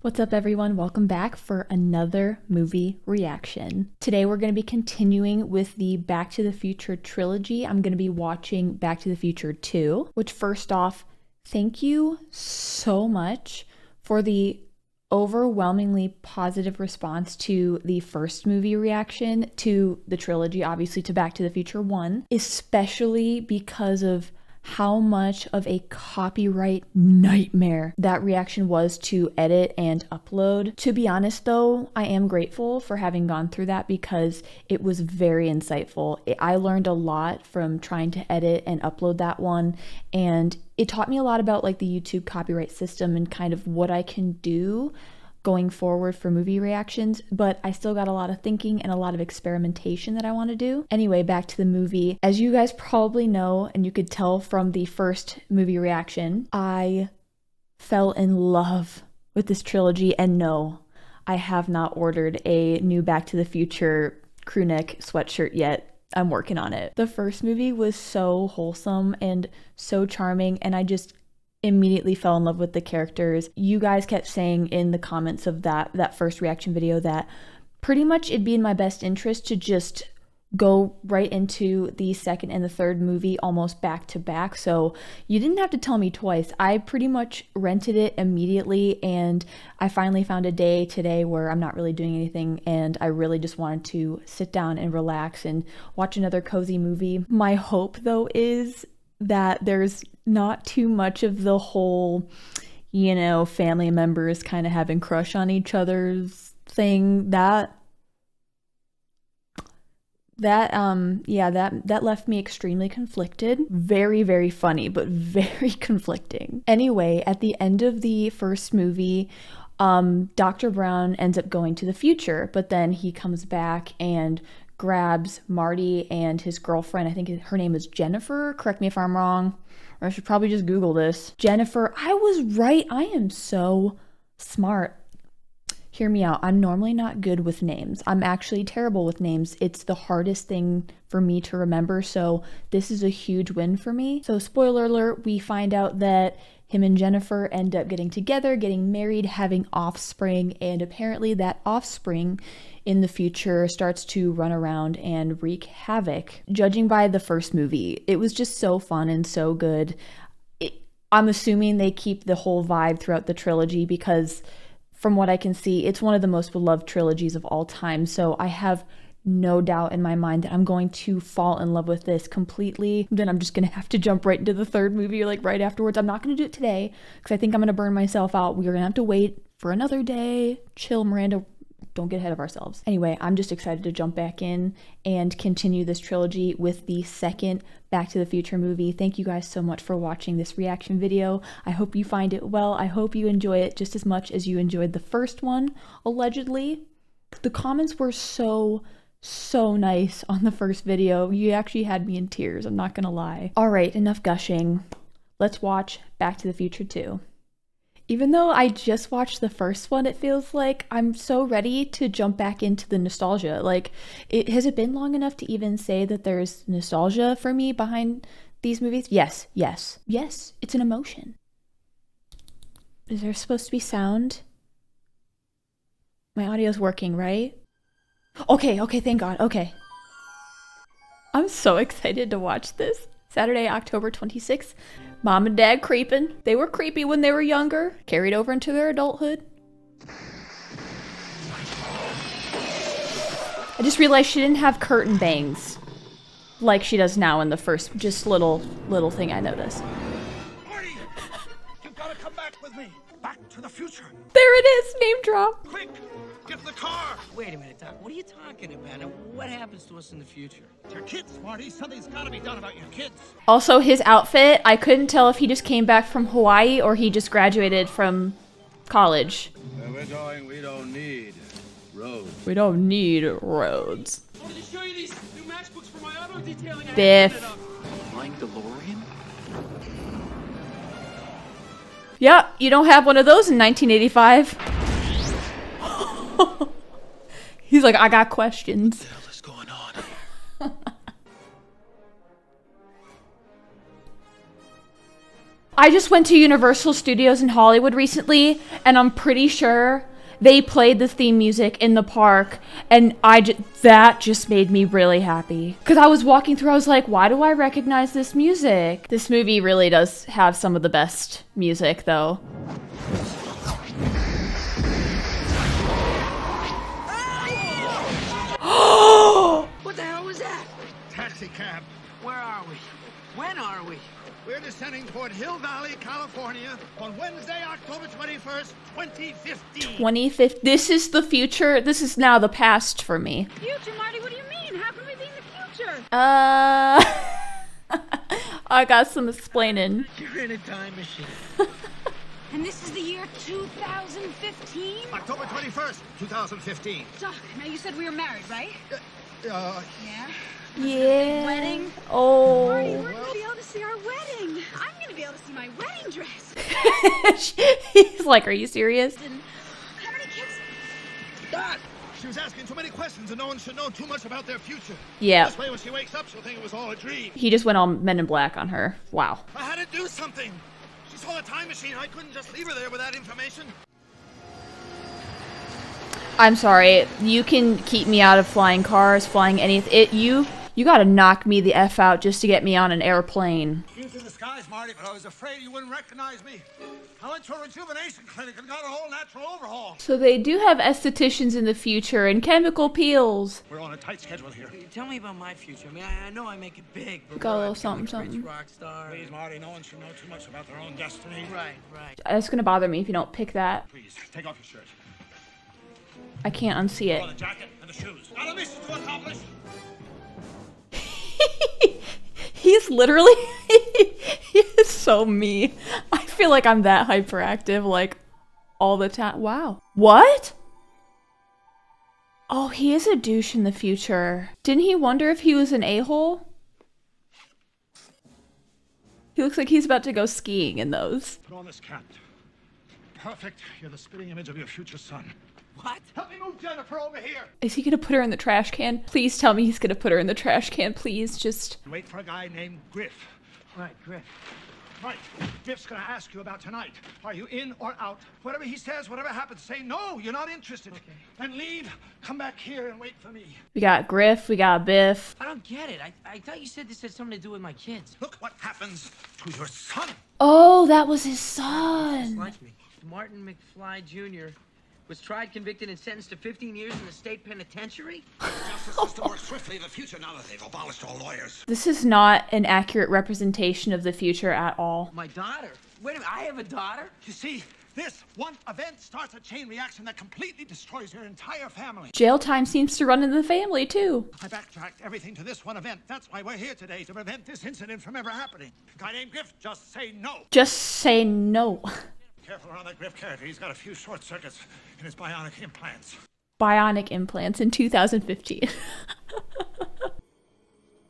What's up everyone? Welcome back for another movie reaction. Today we're going to be continuing with the Back to the Future trilogy. I'm going to be watching Back to the Future 2, which first off, thank you so much for the overwhelmingly positive response to the first movie reaction to the trilogy, obviously to Back to the Future 1, especially because of how much of a copyright nightmare that reaction was to edit and upload. To be honest though, I am grateful for having gone through that because it was very insightful. I learned a lot from trying to edit and upload that one, and it taught me a lot about like the YouTube copyright system and kind of what I can do going forward for movie reactions, but I still got a lot of thinking and a lot of experimentation that I want to do. Anyway, back to the movie. As you guys probably know, and you could tell from the first movie reaction, I fell in love with this trilogy, and no, I have not ordered a new Back to the Future crew neck sweatshirt yet. I'm working on it. The first movie was so wholesome and so charming, and I just immediately fell in love with the characters. You guys kept saying in the comments of that first reaction video that pretty much it'd be in my best interest to just go right into the second and the third movie almost back to back. So you didn't have to tell me twice. I pretty much rented it immediately, and I finally found a day today where I'm not really doing anything and I really just wanted to sit down and relax and watch another cozy movie. My hope though is that there's not too much of the whole, you know, family members kind of having crush on each other's thing. That left me extremely conflicted. Very, very funny, but very conflicting. Anyway, at the end of the first movie, Dr. Brown ends up going to the future, but then he comes back and grabs Marty and his girlfriend. I think her name is Jennifer. Correct me if I'm wrong, or I should probably just Google this. Jennifer. I was right. I am so smart. Hear me out. I'm normally not good with names. I'm actually terrible with names. It's the hardest thing for me to remember, so this is a huge win for me. So spoiler alert, we find out that him and Jennifer end up getting together, getting married, having offspring, and apparently that offspring in the future starts to run around and wreak havoc. Judging by the first movie, it was just so fun and so good. I'm assuming they keep the whole vibe throughout the trilogy because from what I can see, it's one of the most beloved trilogies of all time. So I have no doubt in my mind that I'm going to fall in love with this completely. Then I'm just gonna have to jump right into the third movie like right afterwards. I'm not gonna do it today because I think I'm gonna burn myself out. We're gonna have to wait for another day. Chill, Miranda. Don't get ahead of ourselves. Anyway, I'm just excited to jump back in and continue this trilogy with the second Back to the Future movie. Thank you guys so much for watching this reaction video. I hope you find it well. I hope you enjoy it just as much as you enjoyed the first one, allegedly. The comments were so nice on the first video. You actually had me in tears, I'm not gonna lie. All right, enough gushing. Let's watch Back to the Future 2. Even though I just watched the first one, it feels like I'm so ready to jump back into the nostalgia. Like, has it been long enough to even say that there's nostalgia for me behind these movies? Yes, it's an emotion. Is there supposed to be sound? My audio's working, right? Okay, thank God, okay. I'm so excited to watch this. Saturday, October 26th. Mom and Dad creeping. They were creepy when they were younger, carried over into their adulthood. I just realized she didn't have curtain bangs like she does now in the first, just little thing I noticed. Marty! You've got to come back with me. Back to the future. There it is, name drop. Quick, get in the car. Wait a minute, Doc. What are you talking about? And what happens to us in the future? Your kids, Marty. Something's got to be done about your kids. Also, his outfit, I couldn't tell if he just came back from Hawaii or he just graduated from college. Where we're going, we don't need roads. We don't need roads. I wanted to show you these new matchbooks for my auto detailing. Biff. Flying DeLorean? Yep, you don't have one of those in 1985. He's like, I got questions. What the hell is going on? I just went to Universal Studios in Hollywood recently, and I'm pretty sure they played the theme music in the park, and that just made me really happy. Because I was walking through, I was like, why do I recognize this music? This movie really does have some of the best music, though. What the hell was that? Taxi cab. Where are we? When are we? We're descending toward Hill Valley, California on Wednesday, October 21st, 2015. 25th. This is the future. This is now the past for me. Future, Marty? What do you mean? How can we be in the future? I got some explaining. You're in a time machine. And this is the year 2015? October 21st, 2015. Doc, now you said we were married, right? Yeah? Yeah. Wedding? Oh. Marty, we're gonna be able to see our wedding. I'm gonna be able to see my wedding dress. He's like, are you serious? And how many kids? Dad! She was asking too many questions and no one should know too much about their future. Yeah. This way when she wakes up, she'll think it was all a dream. He just went all Men in Black on her. Wow. I had to do something. She saw a time machine. I couldn't just leave her there with that information. I'm sorry. You can keep me out of flying cars, flying anything. You gotta knock me the F out just to get me on an airplane. Into the skies, Marty, but I was afraid you wouldn't recognize me. I went to a rejuvenation clinic and got a whole natural overhaul. So they do have estheticians in the future and chemical peels. We're on a tight schedule here. Tell me about my future. I mean, I know I make it big, but Got a little what, something, like something. Rich rock star. Please, Marty, no one should know too much about their own destiny. Right, right. That's gonna bother me if you don't pick that. Please, take off your shirt. I can't unsee Put on it. the jacket and the shoes. Got a mission to accomplish. He's literally, he is so me. I feel like I'm that hyperactive, like, all the time. Wow. What? Oh, he is a douche in the future. Didn't he wonder if he was an a-hole? He looks like he's about to go skiing in those. Put on this cap. Perfect. You're the spitting image of your future son. What? Help me move Jennifer over here. Is he gonna put her in the trash can? Please tell me he's gonna put her in the trash can, please. Just... Wait for a guy named Griff. Right, Griff. Right. Griff's gonna ask you about tonight. Are you in or out? Whatever he says, whatever happens, say no, you're not interested. Okay. Then leave, come back here and wait for me. We got Griff, we got Biff. I don't get it. I thought you said this had something to do with my kids. Look what happens to your son. Oh, that was his Just son. like me. Martin McFly Jr. was tried, convicted, and sentenced to 15 years in the state penitentiary? The justice system works swiftly in the future now that they've abolished all lawyers. This is not an accurate representation of the future at all. My daughter? Wait a minute, I have a daughter? You see, this one event starts a chain reaction that completely destroys your entire family. Jail time seems to run in the family, too. I backtracked everything to this one event. That's why we're here today, to prevent this incident from ever happening. A guy named Griff, just say no. Just say no. Careful around that Griff character. He's got a few short circuits in his bionic implants. Bionic implants in 2015.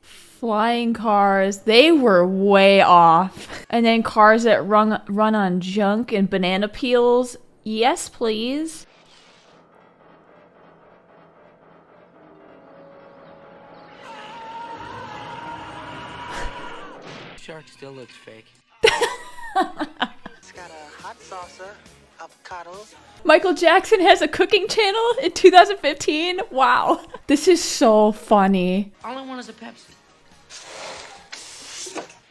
Flying cars, they were way off. And then cars that run on junk and banana peels. Yes, please. Shark still looks fake. It's got a hot salsa, avocados. Michael Jackson has a cooking channel in 2015? Wow. This is so funny. All I want is a Pepsi.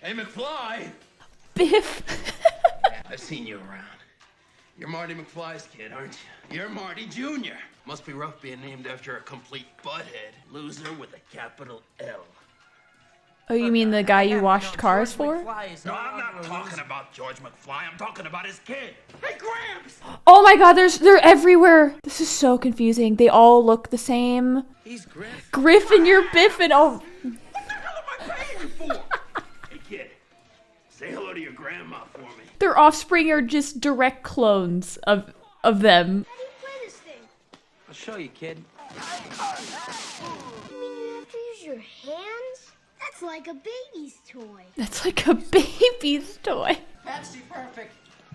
Hey, McFly! Biff. I've seen you around. You're Marty McFly's kid, aren't you? You're Marty Jr. Must be rough being named after a complete butthead. Loser with a capital L. Oh, you mean the guy you washed cars for? No, I'm not talking about George McFly. I'm talking about his kid. Hey, Gramps! Oh my god, they're everywhere. This is so confusing. They all look the same. He's Griff. Griff and your Biff and oh. What the hell am I paying you for? Hey, kid. Say hello to your grandma for me. Their offspring are just direct clones of them. How do you play this thing? I'll show you, kid. You mean you have to use your hands? That's like a baby's toy. That's like a baby's toy. Pepsi, perfect.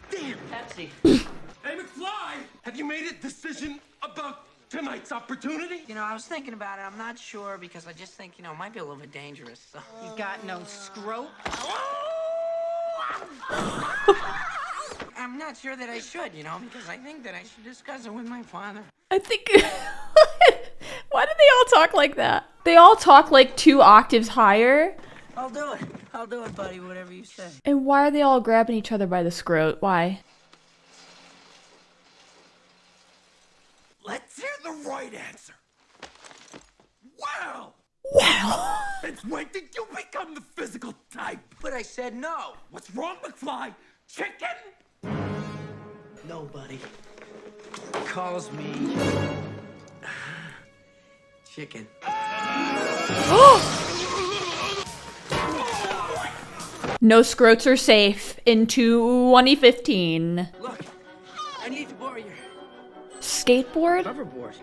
Damn, Pepsi. Hey, McFly! Have you made a decision about tonight's opportunity? You know, I was thinking about it. I'm not sure because I just think, it might be a little bit dangerous. So. You got no scrope? I'm not sure that I should, you know, because I think that I should discuss it with my father. I think. Why do they all talk like that? They all talk like 2 octaves higher. I'll do it. I'll do it, buddy, whatever you say. And why are they all grabbing each other by the scrot? Why? Let's hear the right answer. Wow! Wow. Since when did you become the physical type? But I said no. What's wrong, McFly? Chicken? Nobody calls me chicken. No scrotes are safe in 2015. Look, I need to borrow your Skateboard? hoverboard.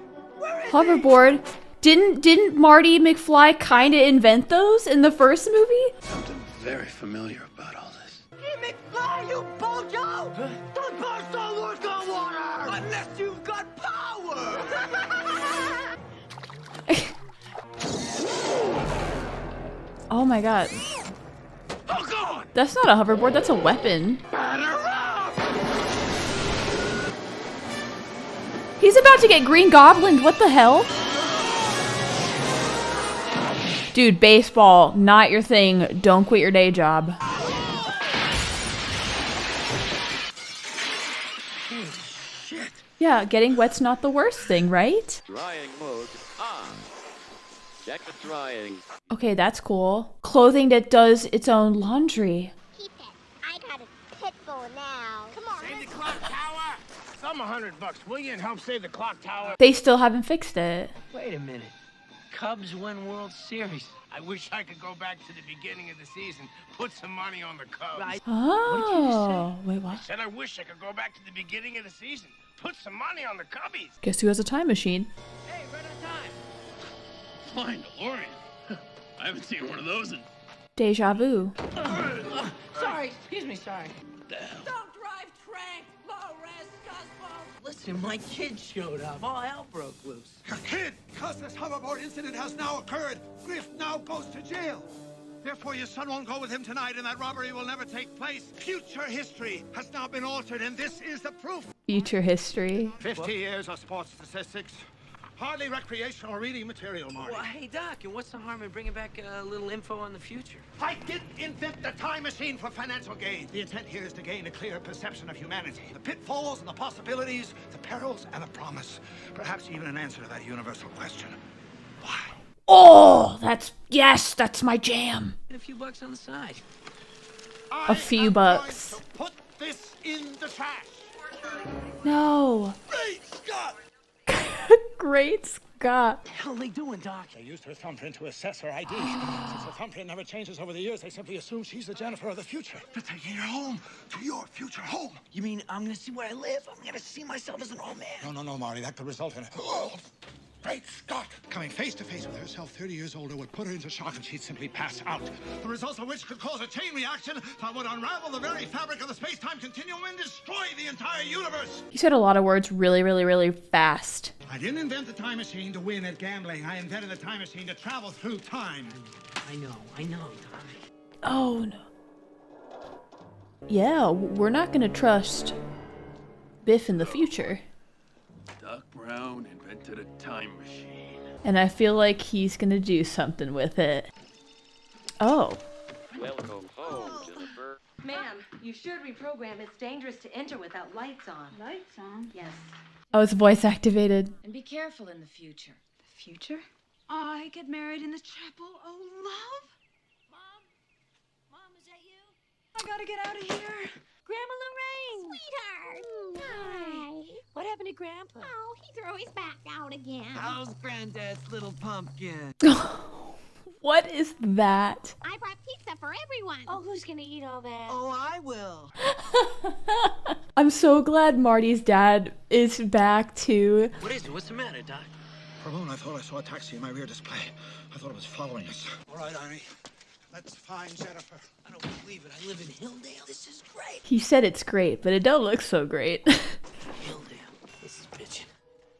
Hoverboard? Didn't Marty McFly kind of invent those in the first movie? Something very familiar about all this. Hey, McFly, you bojo! Those boats don't work on water! Unless you've got power! Oh my god. Oh, God! That's not a hoverboard, that's a weapon. He's about to get Green Goblin. What the hell? Dude, baseball, not your thing. Don't quit your day job. Shit. Yeah, getting wet's not the worst thing, right? Drying mode on. Check the drying. Okay, that's cool. Clothing that does its own laundry. Keep it. I got a pit bull now. Come on. Save the clock tower! Some $100, will you, and help save the clock tower? They still haven't fixed it. Wait a minute. Cubs win World Series. I wish I could go back to the beginning of the season, put some money on the Cubs. Right. Oh, wait, what? Said I wish I could go back to the beginning of the season, put some money on the Cubbies. Guess who has a time machine? Hey, right on time. Fine, DeLorean. I haven't seen one of those in... Deja vu. Sorry, excuse me, sorry. Don't drive Trank, low risk, gospel. Listen, my kid showed up. All hell broke loose. Your kid, because this hoverboard incident has now occurred, Griff now goes to jail. Therefore, your son won't go with him tonight, and that robbery will never take place. Future history has now been altered, and this is the proof. Future history. 50 years of sports statistics. Hardly recreational reading material, Marty. Well, hey, Doc, and what's the harm in bringing back a little info on the future? I didn't invent the time machine for financial gain. The intent here is to gain a clear perception of humanity. The pitfalls and the possibilities, the perils and the promise. Perhaps even an answer to that universal question. Why? Oh, yes, that's my jam. And a few bucks on the side. A few bucks. To put this in the trash. No. Great Scott! Great Scott. What the hell are they doing, Doc? They used her thumbprint to assess her ID. Since her thumbprint never changes over the years, they simply assume she's the Jennifer of the future. They're taking her home to your future home. You mean I'm gonna see where I live? I'm gonna see myself as an old man. No, Marty. That could result in a... Great Scott! Coming face to face with herself 30 years older would put her into shock and she'd simply pass out. The results of which could cause a chain reaction that would unravel the very fabric of the space-time continuum and destroy the entire universe. He said a lot of words really, really, really fast. I didn't invent the time machine to win at gambling. I invented the time machine to travel through time. I know, Doc. Oh, no. Yeah, we're not gonna trust Biff in the future. Doc Brown invented a time machine. And I feel like he's gonna do something with it. Oh. Welcome home, Jennifer. Ma'am, you should reprogram. It's dangerous to enter without lights on. Lights on? Yes. Oh, it's voice activated. And be careful in the future. The future? I get married in the chapel. Oh, love? Mom, is that you? I gotta get out of here. Grandma Lorraine! Sweetheart! Hi. What happened to Grandpa? Oh, he threw his back out again. How's Granddad's little pumpkin? What is that? I brought pizza for everyone. Oh, who's gonna eat all that? Oh, I will. I'm so glad Marty's dad is back too. What is it? What's the matter, Doc? For a moment, I thought I saw a taxi in my rear display. I thought it was following us. All right, Arnie. Let's find Jennifer. I don't believe it. I live in Hilldale. This is great. He said it's great, but it don't look so great. Hilldale. This is bitchin'.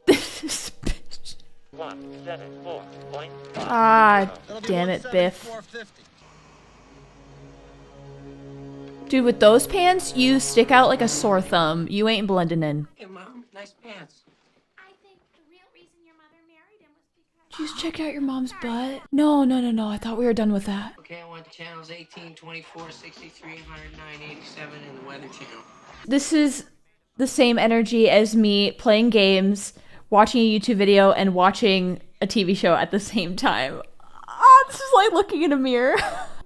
This is bitch. 174.5. Ah, damn it, Biff. Dude, with those pants, you stick out like a sore thumb. You ain't blending in. Hey, Mom, nice pants. I think the real reason your mother married him was because... Did you just check out your mom's butt? No. I thought we were done with that. Okay, I want channels 18, 24, 63, 109, 87, and the Weather Channel. This is the same energy as me playing games, watching a YouTube video, and watching a TV show at the same time. This is like looking in a mirror.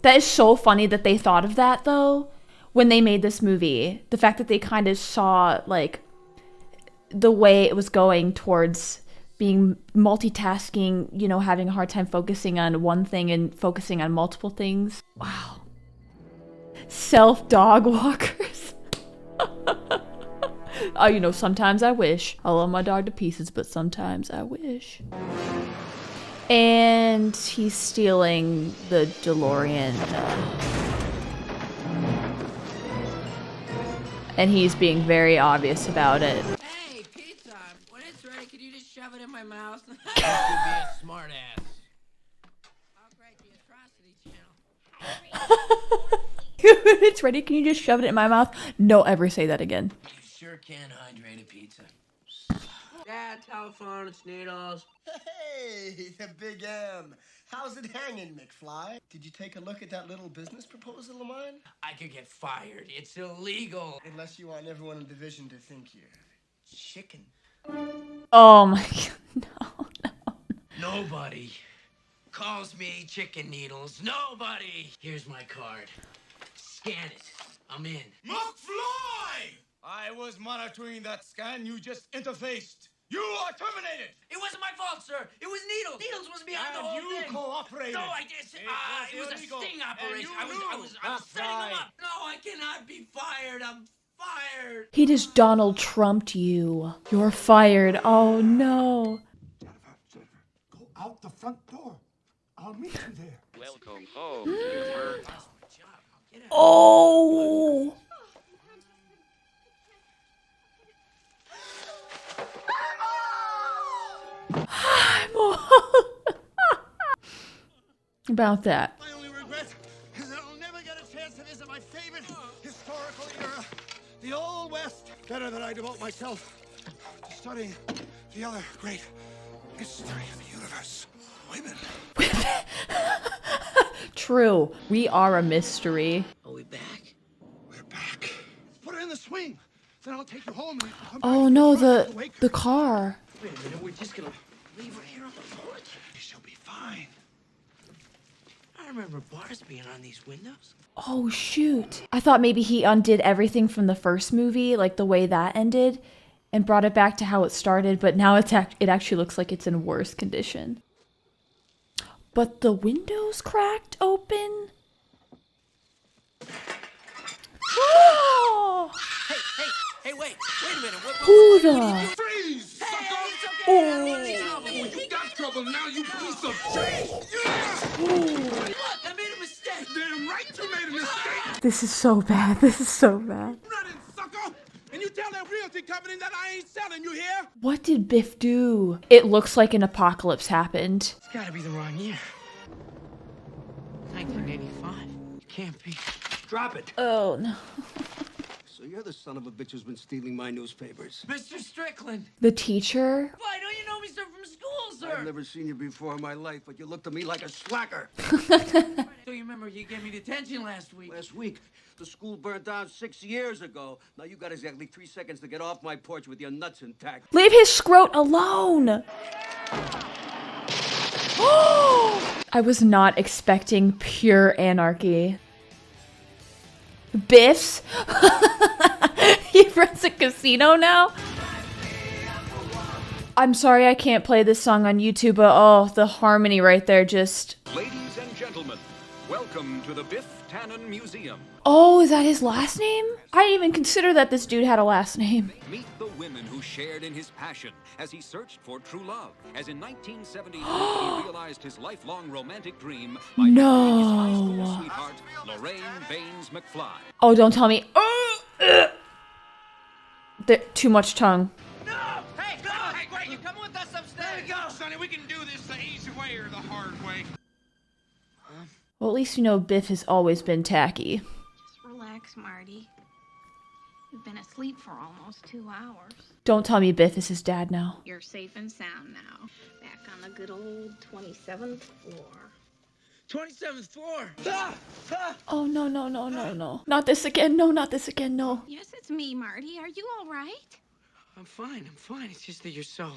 That is so funny that they thought of that, though, when they made this movie. The fact that they kind of saw, like, the way it was going towards being multitasking, you know, having a hard time focusing on one thing and focusing on multiple things. Wow. Self-dog walkers. Oh, you know, sometimes I wish. I love my dog to pieces, but sometimes I wish. And he's stealing the DeLorean. And he's being very obvious about it. Hey, pizza! When it's ready, could you just shove it in my mouth? You be a smart ass. I'll create the Atrocity Channel. When it's ready, can you just shove it in my mouth? Don't ever say that again. You sure can hydrate a pizza. Yeah, telephone, it's needles. Hey, the Big M. How's it hanging, McFly? Did you take a look at that little business proposal of mine? I could get fired. It's illegal. Unless you want everyone in the division to think you're chicken. Oh my god, no. Nobody calls me chicken needles. Nobody. Here's my card. Scan it. I'm in. McFly! I was monitoring that scan you just interfaced. You are terminated! It wasn't my fault, sir. It was Needles. Needles was behind the whole you thing. cooperated. No, I didn't. It was a illegal. sting operation. And you I was setting them up. No, I cannot be fired. I'm fired. He just Donald Trumped you. You're fired. Oh no. Jennifer, go out the front door. I'll meet you there. Welcome home, Jennifer. Oh. About that. My only regret is that I'll never get a chance to visit my favorite historical era, the Old West. Better that I devote myself to studying the other great mystery of the universe. Women. True. We are a mystery. Are we back? We're back. Put her in the swing. Then I'll take you home and you can come Oh back no, to the car. Wait a minute. We're just gonna leave her here on the porch. She'll be fine. I remember bars being on these windows. Oh shoot. I thought maybe he undid everything from the first movie, like the way that ended, and brought it back to how it started, but now it actually looks like it's in worse condition. But the windows cracked open? Oh! Hey, wait a minute. Who the? Freeze! You got trouble now, you piece of shit! Look, I made a mistake. Damn right you made a mistake! This is so bad. This is so bad. Running, sucker! And you tell that realty company that I ain't selling, you hear? What did Biff do? It looks like an apocalypse happened. It's gotta be the wrong year. 1985. It can't be. Drop it. Oh no. So you're the son of a bitch who's been stealing my newspapers. Mr. Strickland. The teacher? Why don't you know me, sir, from school, sir? I've never seen you before in my life, but you look to me like a slacker. Don't you remember you gave me detention last week? Last week, the school burned down 6 years ago. Now you got exactly 3 seconds to get off my porch with your nuts intact. Leave his scrot alone! I was not expecting pure anarchy. Biff's? He runs a casino now? I'm sorry I can't play this song on YouTube, but oh, the harmony right there just... Ladies and gentlemen, welcome to the Biff Tannen Museum. Oh, is that his last name? I didn't even consider that this dude had a last name. Meet the women who shared in his passion as he searched for true love. As in 1972, he realized his lifelong romantic dream by marrying his high school sweetheart, Lorraine Baines McFly. Oh, don't tell me. Too much tongue. No! Hey, no! Hey, great, you coming with us upstairs? There we go, Sonny. We can do this the easy way or the hard way. Well, at least you know Biff has always been tacky. Just relax, Marty. You've been asleep for almost 2 hours. Don't tell me Biff is his dad now. You're safe and sound now. Back on the good old 27th floor. 27th floor! Oh, no, no, no, no, no. Not this again. No, not this again. No. Yes, it's me, Marty. Are you all right? I'm fine. It's just that you're so...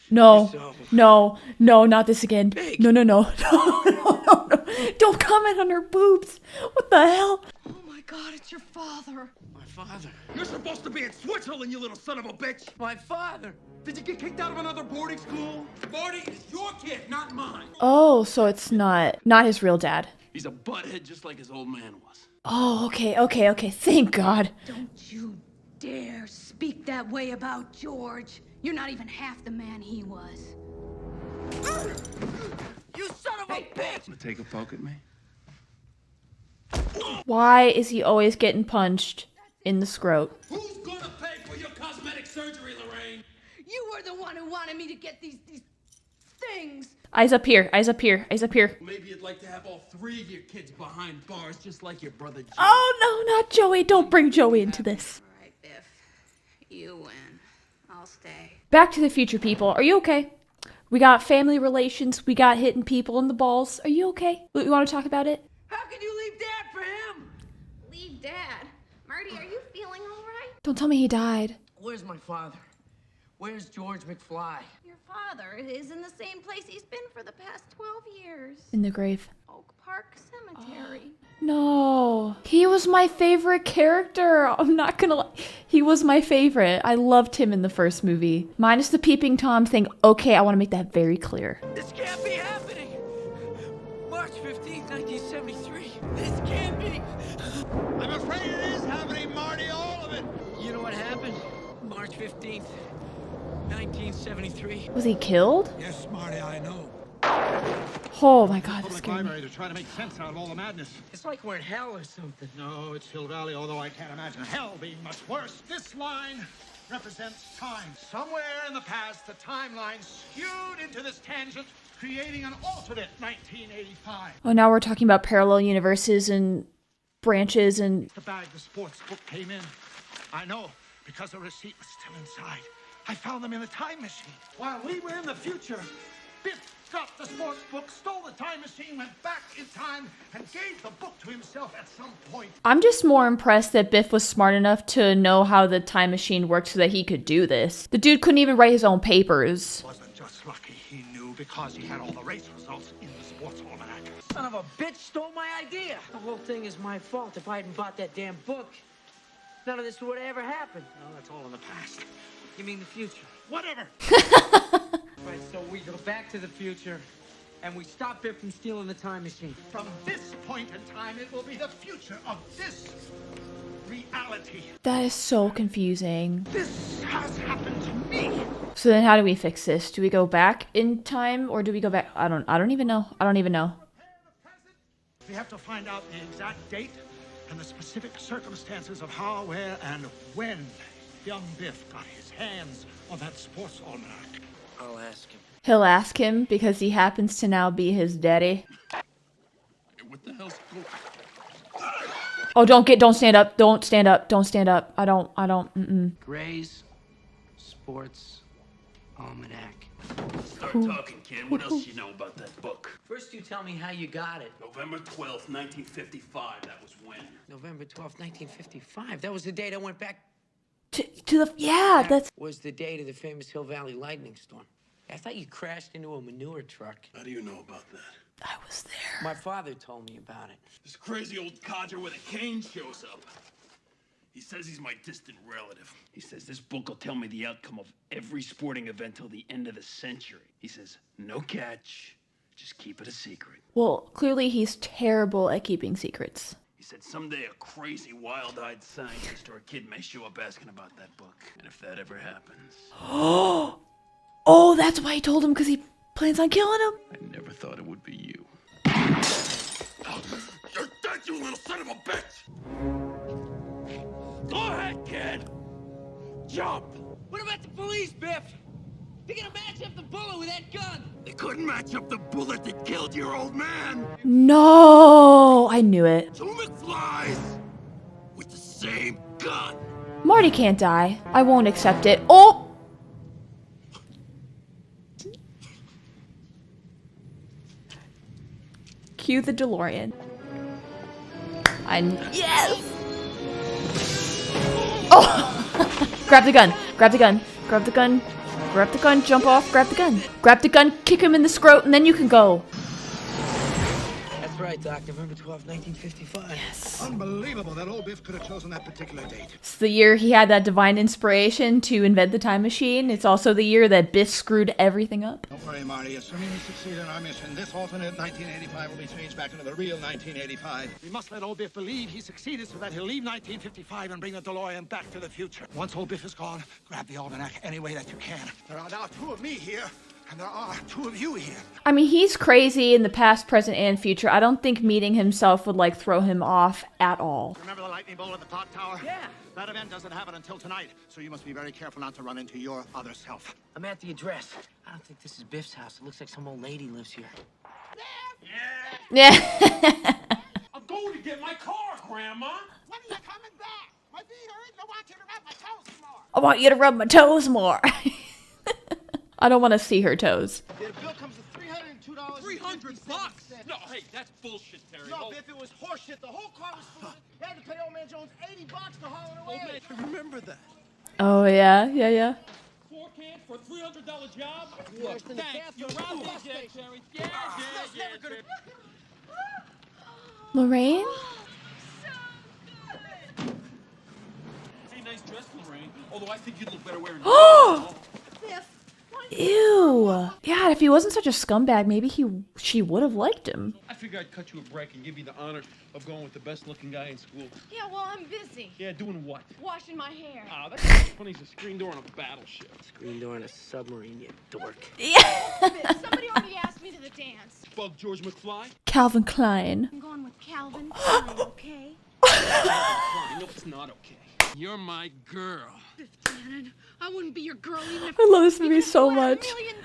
No, So- no, no, not this again. Big. No, no, no, no, no, no, no. Don't comment on her boobs. What the hell? Oh my God, it's your father. My father. You're supposed to be in Switzerland, you little son of a bitch! My father! Did you get kicked out of another boarding school? Marty is your kid, not mine. Oh, so it's not his real dad. He's a butthead just like his old man was. Oh, okay, okay, okay. Thank God. Don't you dare speak that way about George. You're not even half the man he was. You son of a bitch! Wanna take a poke at me? Why is he always getting punched in the scrot? Who's gonna pay for your cosmetic surgery, Lorraine? You were the one who wanted me to get these things. Eyes up here, eyes up here, eyes up here. Maybe you'd like to have all 3 of your kids behind bars, just like your brother Joe. Oh, no, not Joey. Don't bring Joey into this. All right, Biff. You win. I'll stay. Back to the future, people. Are you okay? We got family relations. We got hitting people in the balls. Are you okay? We want to talk about it? How can you leave Dad for him? Leave Dad. Marty, are you feeling all right? Don't tell me he died. Where's my father? Where's George McFly? Your father is in the same place he's been for the past 12 years. In the grave. Oak Park Cemetery. No. He was my favorite character. I'm not gonna lie. He was my favorite. I loved him in the first movie. Minus the peeping Tom thing. Okay, I want to make that very clear. This can't be happening! March 15th, 1973. This can't be! I'm afraid it is happening, Marty, all of it. You know what happened? March 15th, 1973. Was he killed? Yes, Marty, I know. Oh my God, that Public scared me. library to try to make sense out of all the madness. It's like we're in hell or something. No, it's Hill Valley, although I can't imagine hell being much worse. This line represents time. Somewhere in the past, the timeline skewed into this tangent, creating an alternate 1985. Oh, now we're talking about parallel universes and branches and... The bag the sports book came in. I know, because the receipt was still inside. I found them in the time machine. While we were in the future, Biff dropped the sports book, stole the time machine, went back in time, and gave the book to himself at some point. I'm just more impressed that Biff was smart enough to know how the time machine worked so that he could do this. The dude couldn't even write his own papers. Wasn't just lucky, he knew, because he had all the race results in the sports almanac. Son of a bitch stole my idea. The whole thing is my fault. If I hadn't bought that damn book, none of this would have ever happened. No, that's all in the past. You mean the future? Whatever. Right, so we go back to the future, and we stop Biff from stealing the time machine. From this point in time, it will be the future of this reality. That is so confusing. This has happened to me. So then how do we fix this? Do we go back in time or do we go back? I don't even know. I don't even know. We have to find out the exact date and the specific circumstances of how, where, and when young Biff got his hands on that sports almanac. I'll ask him. He'll ask him because he happens to now be his daddy. What the hell's going Oh, don't stand up. Don't stand up. Don't stand up. I don't. Gray's Sports Almanac. Start talking, kid. What else you know about that book? First, you tell me how you got it. November 12th, 1955. That was when? November 12th, 1955. That was the date I went back. To the... Yeah, that's... Was the date of the famous Hill Valley lightning storm. I thought you crashed into a manure truck. How do you know about that? I was there. My father told me about it. This crazy old codger with a cane shows up. He says he's my distant relative. He says this book will tell me the outcome of every sporting event till the end of the century. He says, no catch, just keep it a secret. Well, clearly he's terrible at keeping secrets. He said someday a crazy, wild-eyed scientist or a kid may show up asking about that book. And if that ever happens... Oh, that's why he told him, because he plans on killing him. I never thought it would be you. You're dead, you little son of a bitch! Go ahead, kid! Jump! What about the police, Biff? They're gonna match up the bullet with that gun! They couldn't match up the bullet that killed your old man! No! I knew it. 2 McFlys! with the same gun. Marty can't die. I won't accept it. Oh! Cue the DeLorean. Yes! Oh! Grab the gun. Grab the gun. Grab the gun. Grab the gun. Jump off. Grab the gun. Grab the gun. Kick him in the scrot, and then you can go. That's right, Doc. November 12, 1955. Yes. Unbelievable that old Biff could have chosen that particular date. It's the year he had that divine inspiration to invent the time machine. It's also the year that Biff screwed everything up. Don't worry, Marty. Assuming we succeed in our mission, this alternate 1985 will be changed back into the real 1985. We must let old Biff believe he succeeded so that he'll leave 1955 and bring the DeLorean back to the future. Once old Biff is gone, grab the Almanac any way that you can. There are now 2 of me here, and there are 2 of you here. I mean, he's crazy in the past, present, and future. I don't think meeting himself would, like, throw him off at all. Remember the lightning bolt at the clock tower? Yeah. That event doesn't happen until tonight, so you must be very careful not to run into your other self. I'm at the address. I don't think this is Biff's house. It looks like some old lady lives here. Yeah. I'm going to get my car, Grandma. When are you coming back? My feet hurt. I want you to rub my toes more. I want you to rub my toes more. I don't want to see her toes. The bill comes to $302. $300? No, hey, that's bullshit, Terry. No, Biff, it was horseshit. The whole car was full. They had to pay old man Jones $80 to haul it away. Old man, remember that? Oh, yeah, yeah, yeah. 4 cans for a $300 job? Worse than the Thanks. You're bathroom. right, Terry. Yeah, Lorraine? It's a nice dress, Lorraine. Although I think you'd look better wearing Biff, Ew. Yeah, if he wasn't such a scumbag, maybe she would have liked him. I figured I'd cut you a break and give you the honor of going with the best looking guy in school. yeah, well, I'm busy. Yeah, doing what? Washing my hair. Ah, that's as funny as a screen door on a battleship. Screen door in a submarine, you dork. Biff, somebody already asked me to the dance. Bug George McFly? Calvin Klein. I'm going with Calvin Klein, okay? No, it's not okay. You're my girl. Biff Tannen, I wouldn't be your girl even if I love this movie even if so you had much. $1 million.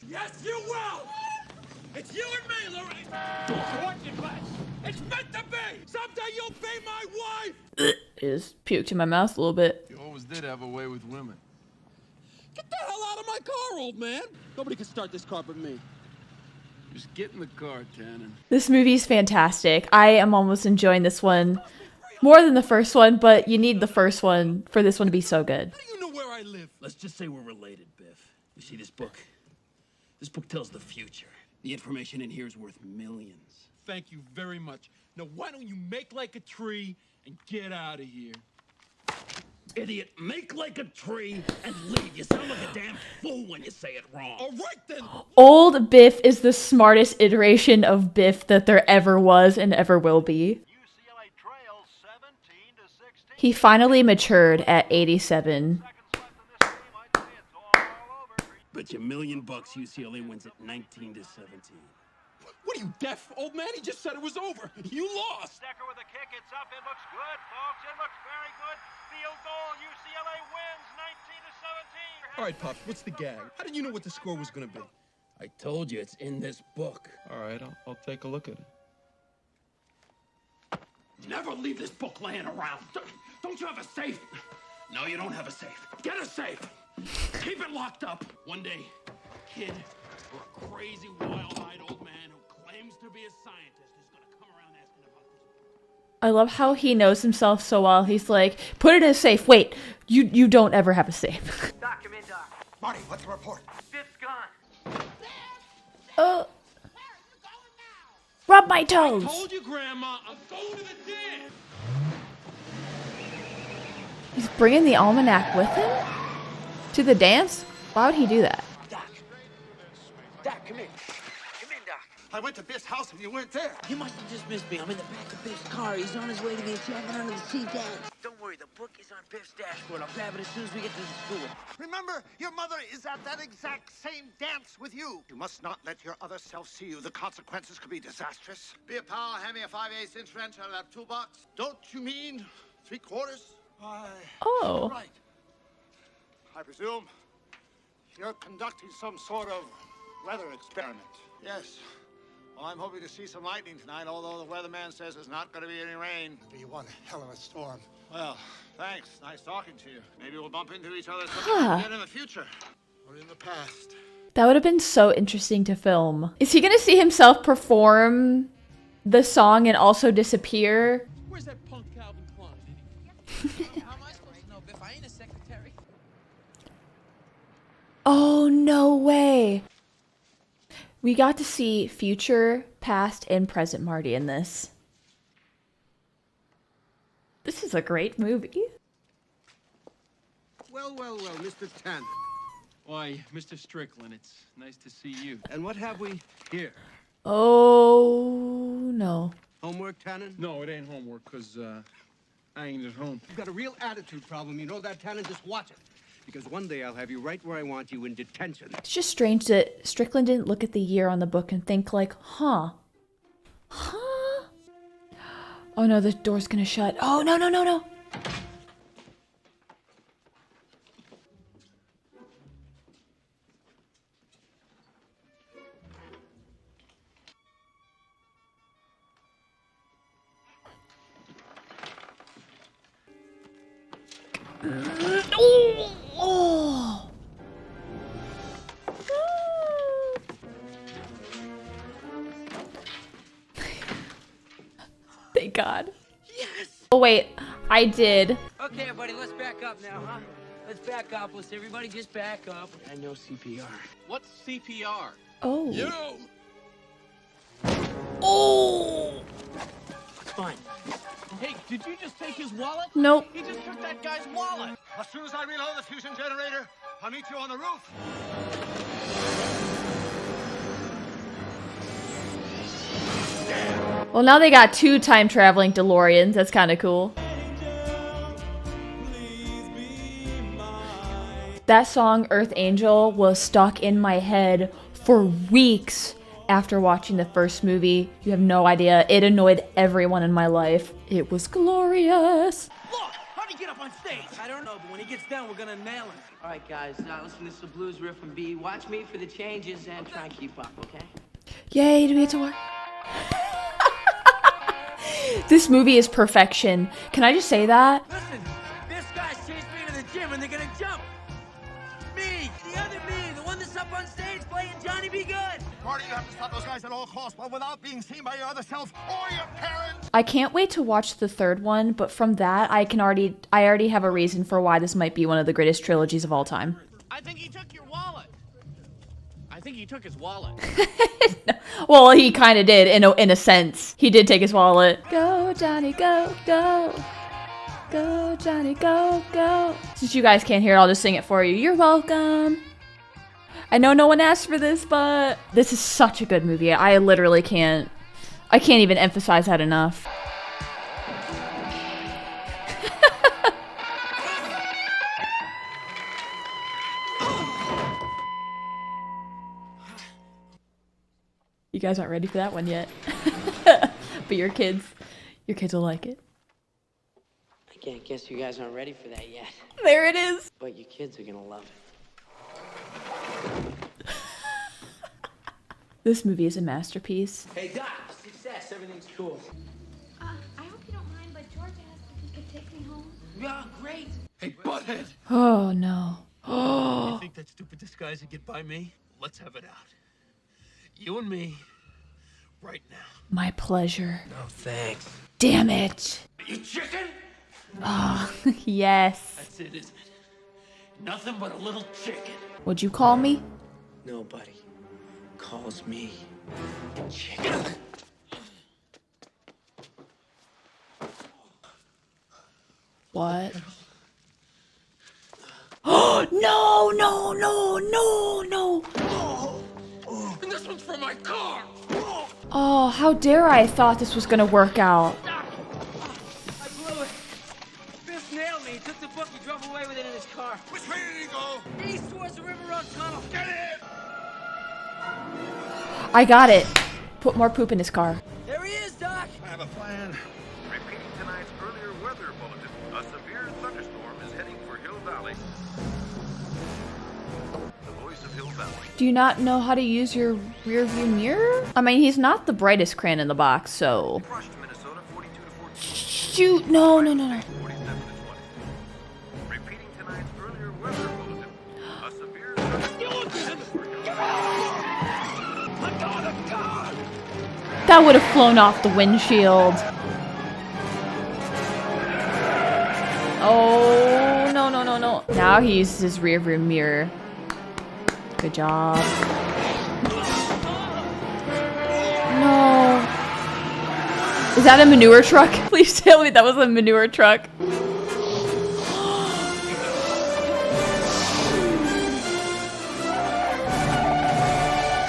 Yes, you will! It's you and me, Lorraine! Don't want it, but it's meant to be! Someday you'll be my wife! Just puked in my mouth a little bit. You always did have a way with women. Get the hell out of my car, old man! Nobody can start this car but me. Just get in the car, Tannen. This movie is fantastic. I am almost enjoying this one more than the first one, but you need the first one for this one to be so good. How do you know where I live? Let's just say we're related, Biff. You see this book? This book tells the future. The information in here is worth millions. Thank you very much. Now, why don't you make like a tree and get out of here? Idiot, make like a tree and leave. You sound like a damn fool when you say it wrong. All right, then. Old Biff is the smartest iteration of Biff that there ever was and ever will be. He finally matured at 87. Bet you $1 million UCLA wins at 19 to 17. What are you, deaf, old man? He just said it was over. You lost. Decker with a kick. It's up. It looks good, folks. It looks very good. Field goal. UCLA wins 19 to 17. All right, Pops, what's the gag? How did you know what the score was going to be? I told you, it's in this book. All right, I'll take a look at it. Never leave this book laying around. Don't you have a safe? No, you don't have a safe. Get a safe. Keep it locked up. One day, kid, or a crazy, wild-eyed old man who claims to be a scientist is going to come around asking about this. I love how he knows himself so well. He's like, put it in a safe. Wait, you don't ever have a safe. Doc, come in, Doc. Marty, what's the report? Biff's gone. Oh. Rub my toes. I told you, Grandma, I'm going to the dance. He's bringing the almanac with him? To the dance? Why would he do that? Doc, come in. Come in, Doc. I went to Biff's house and you weren't there. You must have just missed me. I'm in the back of Biff's car. He's on his way to the enchantment under the sea dance. Don't worry, the book is on Biff's dashboard. I'll grab it as soon as we get to the school. Remember, your mother is at that exact same dance with you. You must not let your other self see you. The consequences could be disastrous. Be a pal, hand me a 5/8 inch wrench out of that toolbox. Don't you mean 3/4? Oh. Right. I presume you're conducting some sort of weather experiment. Yes. Well, I'm hoping to see some lightning tonight, although the weatherman says there's not going to be any rain. It'll be one hell of a storm. Well, thanks. Nice talking to you. Maybe we'll bump into each other again in the future. Or in the past. That would have been so interesting to film. Is he gonna see himself perform the song and also disappear? Where's that punk Calvin Klein? How am I supposed to know, Biff? I ain't a secretary. Oh, no way. We got to see future, past, and present Marty in this. This is a great movie. Well, Mr. Tanner. Why, Mr. Strickland, it's nice to see you. And what have we here? Oh, no. Homework, Tannen? No, it ain't homework, because I ain't at home. You've got a real attitude problem. You know that, Tannen? Just watch it. Because one day I'll have you right where I want you in detention. It's just strange that Strickland didn't look at the year on the book and think like, huh? Oh no, the door's gonna shut. Oh, no. Oh. Thank God. Yes! Oh wait, I did. Okay, everybody, let's back up now, huh? Let's back up. Let's everybody just back up. I know CPR. What's CPR? Oh. You! Oh! It's fine. Hey, did you just take his wallet? Nope. He just took that guy's wallet. As soon as I reload the fusion generator, I'll meet you on the roof. Well, now they got 2 time-traveling DeLoreans. That's kind of cool. That song, Earth Angel, was stuck in my head for weeks after watching the first movie. You have no idea. It annoyed everyone in my life. It was glorious. Look! How'd he get up on stage? I don't know, but when he gets down, we're gonna nail him. All right, guys, listen, this is the blues riff from B. Watch me for the changes and try and keep up, okay? Yay, do we get to watch? This movie is perfection. Can I just say that? Listen, this guy's chased me to the gym and they're gonna jump. Me, the other me, the one that's up on stage playing Johnny B. Good. Marty, you have to stop those guys at all costs, but without being seen by your other self or your parents. I can't wait to watch the third one, but from that, I already have a reason for why this might be one of the greatest trilogies of all time. I think he took your wallet. I think he took his wallet. Well, he kind of did, in a sense. He did take his wallet. Go, Johnny, go, go. Go, Johnny, go, go. Since you guys can't hear it, I'll just sing it for you. You're welcome. I know no one asked for this, but this is such a good movie. I literally can't even emphasize that enough. You guys aren't ready for that one yet. But your kids will like it. I can't guess you guys aren't ready for that yet. There it is. But your kids are gonna love it. This movie is a masterpiece. Hey, Doc, success, everything's cool. I hope you don't mind, but George asked if he could take me home. Yeah, great. Hey, butthead! Oh no. You Oh. think that stupid disguise would get by me? Let's have it out. You and me, right now. My pleasure. No, thanks. Damn it. You chicken? Oh, yes. That's it, isn't it? Nothing but a little chicken. Would you call me? Nobody calls me chicken. What? Oh, no, no, no, no, no. And this one's for my car. Oh, how dare I thought this was gonna work out. I blew it. Biff nailed me. He took the book. He drove away with it in his car. Which way did he go? East towards the River Road Tunnel. Get in! I got it. Put more poop in his car. There he is, Doc. I have a plan. Repeating tonight's earlier weather bulletin, a severe thunderstorm is heading for Hill Valley. The voice of Hill Valley. Do you not know how to use your rear view mirror? I mean, he's not the brightest crayon in the box, so... Shoot, no. That would have flown off the windshield. Oh, no. Now he uses his rear view mirror. Good job. No. Is that a manure truck? Please tell me that was a manure truck.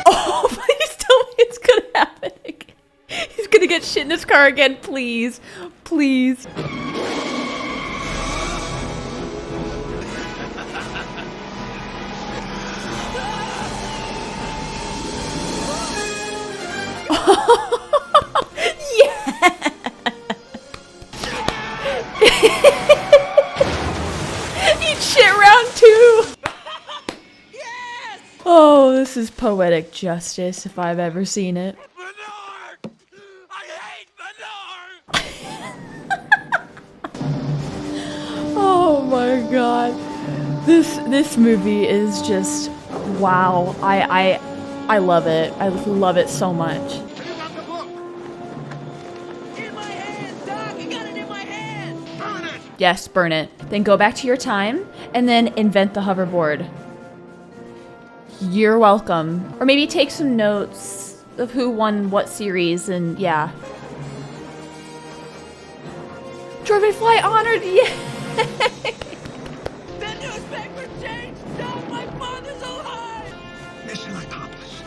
Oh, please tell me it's gonna happen again. He's gonna get shit in his car again, please. Please. Eat shit round 2. Yes! Oh, this is poetic justice if I've ever seen it. Oh my god. This movie is just wow. I love it. I love it so much. Yes, burn it. Then go back to your time and then invent the hoverboard. You're welcome. Or maybe take some notes of who won what series and yeah. George McFly honored, yeah. The newspaper changed. No, my father's alive. Mission accomplished.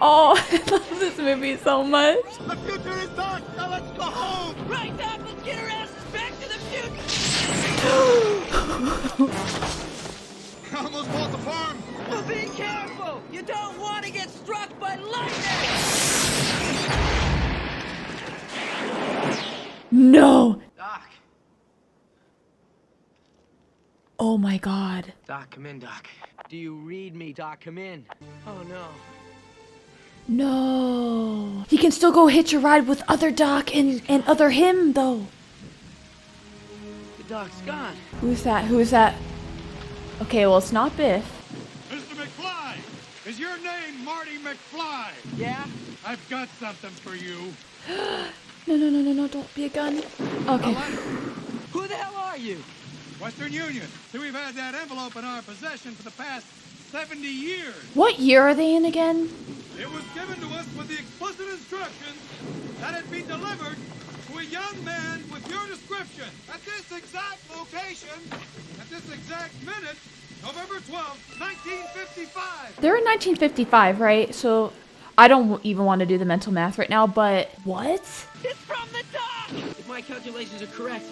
Oh, I love this movie so much. The future is dark. Now let's go home. Right, Doc. Let's get our asses back to the future. I almost bought the farm. Well, be careful. You don't want to get struck by lightning. No. Doc. Oh my god. Doc, come in, Doc. Do you read me, Doc? Come in. Oh, no. No. He can still go hitch a ride with other Doc and other him, though. The Doc's gone. Who's that? Okay, well, it's not Biff. Mr. McFly! Is your name Marty McFly? Yeah? I've got something for you. No, don't be a gun. Okay. Who the hell are you? Western Union. See, we've had that envelope in our possession for the past 70 years. What year are they in again? It was given to us with the explicit instructions that it be delivered to a young man with your description at this exact location, at this exact minute, November 12th, 1955. They're in 1955, right? So I don't even want to do the mental math right now, but what? It's from the Doc! If my calculations are correct,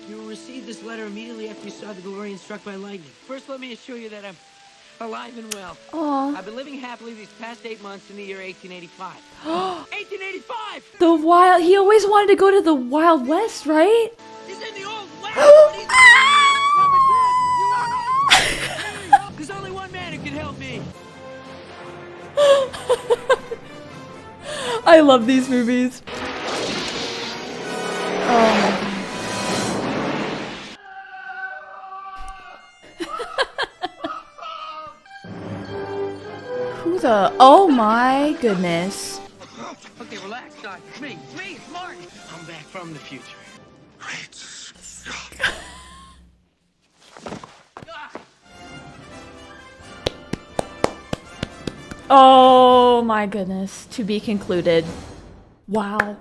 you will receive this letter immediately after you saw the DeLorean struck by lightning. First, let me assure you that I'm alive and well. Aww. I've been living happily these past 8 months in the year 1885. 1885! The wild... He always wanted to go to the Wild West, right? He's in the old west, but he's... There's only one man who can help me. I love these movies. Oh my god. Who the... Oh my goodness. Okay, relax, Doc. It's me, it's Martin. I'm back from the future. Great Scott. Oh my goodness. To be concluded. Wow.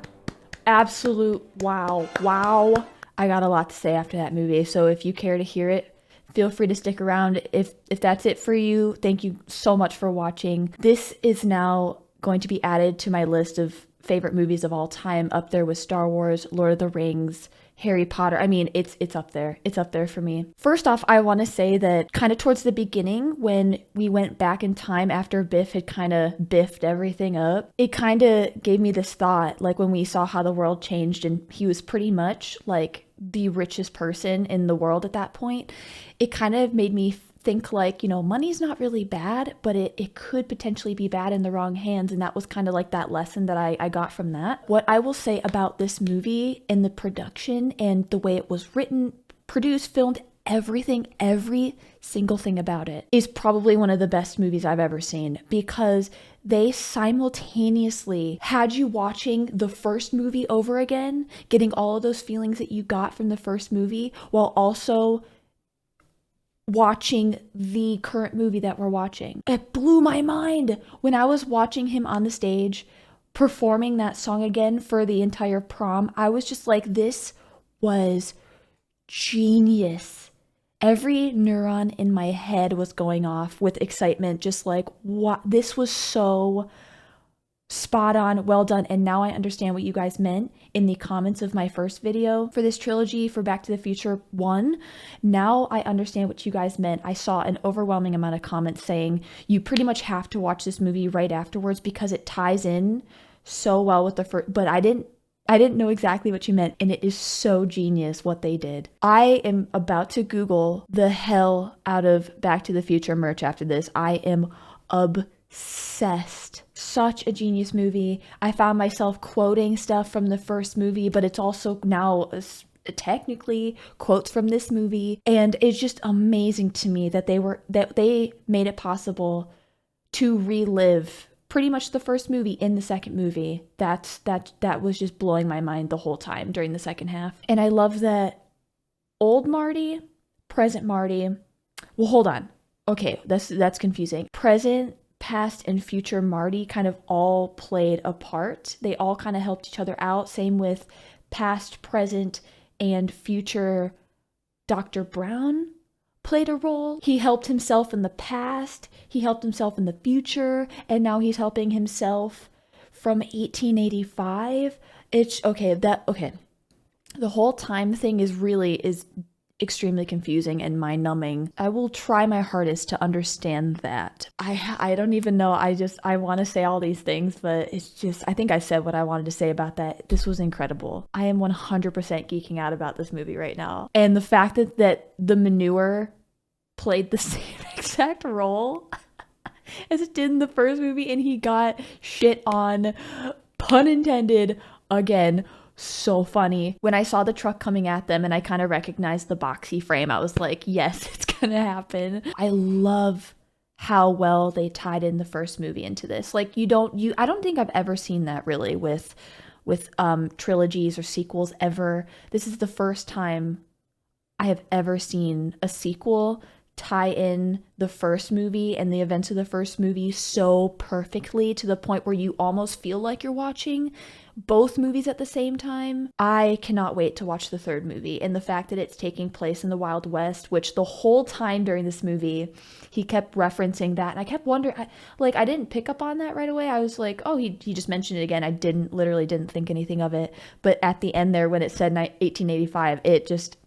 Absolute wow. Wow. I got a lot to say after that movie, so if you care to hear it, feel free to stick around. If that's it for you, thank you so much for watching. This is now going to be added to my list of favorite movies of all time, up there with Star Wars, Lord of the Rings, Harry Potter. I mean, it's up there. It's up there for me. First off, I want to say that kind of towards the beginning, when we went back in time after Biff had kind of biffed everything up, it kind of gave me this thought, like when we saw how the world changed and he was pretty much like the richest person in the world at that point, it kind of made me think like, you know, money's not really bad, but it could potentially be bad in the wrong hands. And that was kind of like that lesson that I got from that. What I will say about this movie and the production and the way it was written, produced, filmed, everything, every single thing about it is probably one of the best movies I've ever seen, because they simultaneously had you watching the first movie over again, getting all of those feelings that you got from the first movie, while also watching the current movie that we're watching. It blew my mind when I was watching him on the stage performing that song again for the entire prom. I was just like, this was genius. Every neuron in my head was going off with excitement, just like, what? This was so spot on, well done. And now I understand what you guys meant in the comments of my first video for this trilogy for Back to the Future 1. Now I understand what you guys meant. I saw an overwhelming amount of comments saying you pretty much have to watch this movie right afterwards because it ties in so well with the first, but I didn't know exactly what you meant, and it is so genius what they did. I am about to Google the hell out of Back to the Future merch after this. I am obsessed. Such a genius movie. I found myself quoting stuff from the first movie, but it's also now technically quotes from this movie, and it's just amazing to me that they made it possible to relive pretty much the first movie in the second movie. That was just blowing my mind the whole time during the second half. And I love that old Marty, present Marty. Well, hold on. Okay, that's confusing. Present, past, and future Marty kind of all played a part. They all kind of helped each other out. Same with past, present, and future Dr. Brown played a role. He helped himself in the past, he helped himself in the future, and now he's helping himself from 1885. It's okay. The whole time thing is extremely confusing and mind-numbing. I will try my hardest to understand that. I don't even know. I want to say all these things, but it's just, I think I said what I wanted to say about that. This was incredible. I am 100% geeking out about this movie right now. And the fact that the manure played the same exact role as it did in the first movie, and he got shit on, pun intended, again. So funny. When I saw the truck coming at them and I kind of recognized the boxy frame, I was like, yes, it's gonna happen. I love how well they tied in the first movie into this. Like, I don't think I've ever seen that really with trilogies or sequels ever. This is the first time I have ever seen a sequel tie in the first movie and the events of the first movie so perfectly, to the point where you almost feel like you're watching both movies at the same time. I cannot wait to watch the third movie, and the fact that it's taking place in the Wild West, which the whole time during this movie he kept referencing that, and I kept wondering, I didn't pick up on that right away. I was like, oh, he just mentioned it again. I literally didn't think anything of it, but at the end there when it said 1885, it just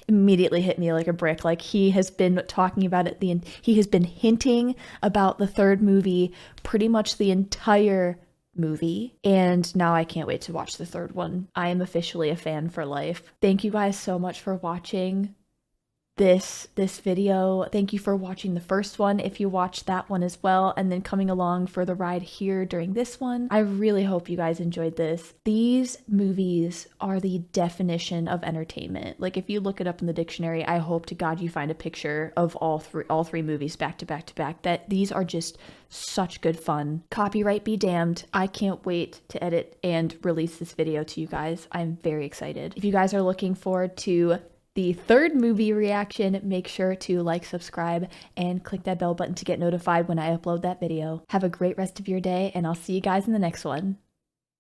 immediately hit me like a brick. Like, he has been talking about it, he has been hinting about the third movie pretty much the entire movie, and now I can't wait to watch the third one. I am officially a fan for life. Thank you guys so much for watching this video. Thank you for watching the first one if you watched that one as well, and then coming along for the ride here during this one. I really hope you guys enjoyed this. These movies are the definition of entertainment. Like, if you look it up in the dictionary, I hope to God you find a picture of all three movies back to back to back. That these are just such good fun. Copyright be damned. I can't wait to edit and release this video to you guys. I'm very excited. If you guys are looking forward to the third movie reaction, make sure to like, subscribe, and click that bell button to get notified when I upload that video. Have a great rest of your day, and I'll see you guys in the next one.